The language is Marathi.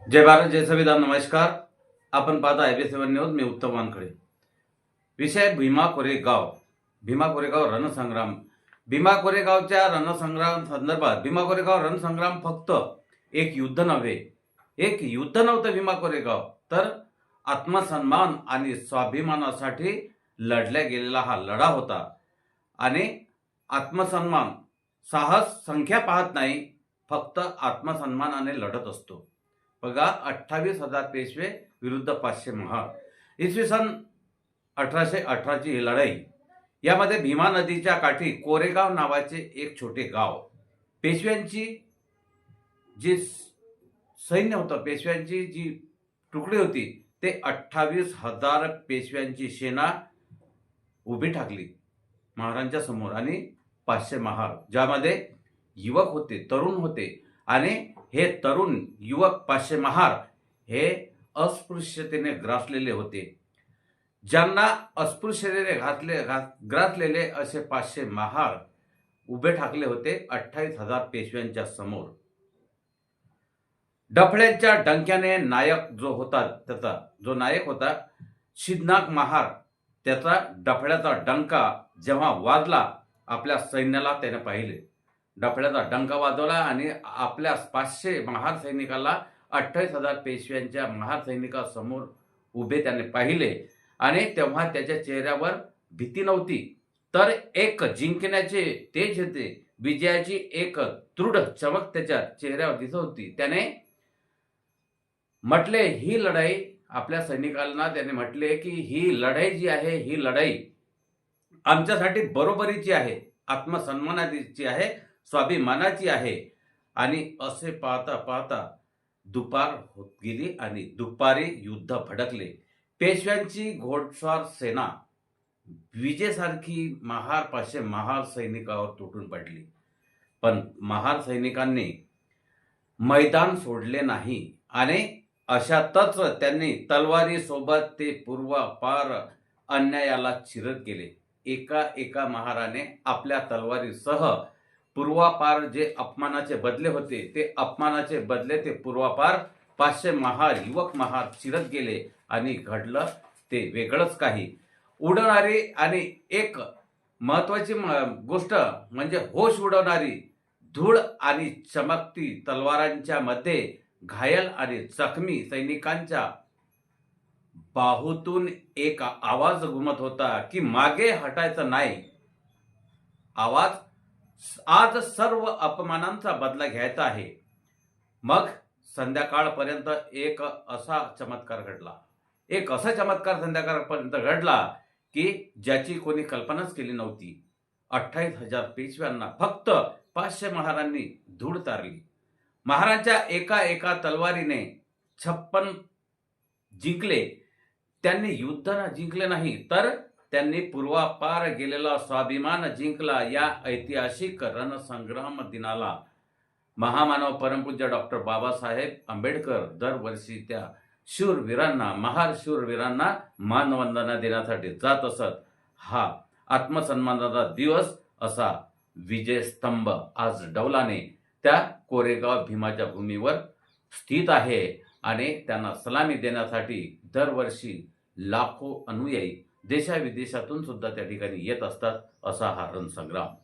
जय भारत, जय संविधान. नमस्कार. आपण पाहता ABC1 न्यूज. मी उत्तम वानखडे. विषय भीमा कोरेगाव. भीमा कोरेगाव रणसंग्राम. भीमा कोरेगावच्या रणसंग्राम संदर्भात भीमा कोरेगाव रणसंग्राम फक्त एक युद्ध नव्हे, एक युद्ध नव्हतं भीमा कोरेगाव, तर आत्मसन्मान आणि स्वाभिमानासाठी लढल्या गेलेला हा लढा होता. आणि आत्मसन्मान, साहस संख्या पाहत नाही, फक्त आत्मसन्मानाने लढत असतो. बघा, 28,000 पेशवे विरुद्ध 500 महार. इसवी सन 1818ची ही लढाई. यामध्ये भीमा नदीच्या काठी कोरेगाव नावाचे एक छोटे गाव, पेशव्यांची जी सैन्य होतं, पेशव्यांची जी तुकडी होती, ते 28,000 पेशव्यांची सेना उभी ठाकली महाराजांच्या समोर. आणि 500 महार, ज्यामध्ये युवक होते, तरुण होते. आणि हे तरुण युवक 500 महार हे अस्पृश्यतेने ग्रासलेले होते. ज्यांना अस्पृश्यतेने ग्रासलेले असे 500 महार उभे ठाकले होते 28,000 पेशव्यांच्या समोर. डफळ्यांच्या डंक्याने नायक जो नायक होता सिद्धनाग महार, त्याचा डफळ्याचा डंका जेव्हा वाजला, आपल्या सैन्याला त्याने पाहिले. डफळ्याचा डंका वाजवला आणि आपल्या 500 महार सैनिकाला 28,000 पेशव्यांच्या महार सैनिकासमोर उभे त्याने पाहिले. आणि तेव्हा त्याच्या चेहऱ्यावर भीती नव्हती, तर एक जिंकण्याचे तेज होते, विजयाची एक दृढ चमक त्याच्या चेहऱ्यावर दिसत होती. त्याने म्हटले, ही लढाई आपल्या सैनिकांना त्याने म्हटले की ही लढाई जी आहे, ही लढाई आमच्यासाठी बरोबरीची आहे, आत्मसन्मानाची आहे, स्वाभिमानाची आहे. आणि असे पाहता पाहता दुपार होत गेली आणि दुपारी युद्ध भडकले. पेशव्यांची घोडस्वार सेना विजेसारखी 500 महार सैनिकावर तुटून पडली. पण महार सैनिकांनी मैदान सोडले नाही आणि अशातच त्यांनी तलवारी सोबत ते पूर्वापार अन्यायाला चिरत गेले. एका एका महाराने आपल्या तलवारीसह पूर्वापार जे अपमानाचे बदले होते, ते अपमानाचे बदले ते पूर्वापार 500 महार, युवक महार चिरत गेले. आणि घडलं ते वेगळंच काही. उडवणारी आणि एक महत्वाची गोष्ट म्हणजे होश उडवणारी धूळ आणि चमकती तलवारांच्या मध्ये घायल आणि जखमी सैनिकांच्या बाहूतून एक आवाज घुमत होता की मागे हटायचं नाही. आवाज, आज सर्व अपमानांचा बदला घ्यायचा आहे. मग संध्याकाळपर्यंत एक असा चमत्कार संध्याकाळपर्यंत घडला की ज्याची कोणी कल्पनाच केली नव्हती. 28,000 पेशव्यांना फक्त 500 महारांनी धूळ तारली. महाराजांच्या एका एका तलवारीने 56 जिंकले. त्यांनी युद्ध जिंकले नाही, तर त्यांनी पूर्वापार गेलेला स्वाभिमान जिंकला. या ऐतिहासिक रणसंग्राम दिनाला महामानव परमपूज्य डॉक्टर बाबासाहेब आंबेडकर दरवर्षी त्या शूरवीरांना, महार शूरवीरांना मानवंदना देण्यासाठी जात असत. हा आत्मसन्मानाचा दिवस असा विजयस्तंभ आज डौलाने त्या कोरेगाव भीमाच्या भूमीवर स्थित आहे. आणि त्यांना सलामी देण्यासाठी दरवर्षी लाखो अनुयायी देशाविदेशातून सुद्धा त्या ठिकाणी येत असतात. असा हा रणसंग्राम.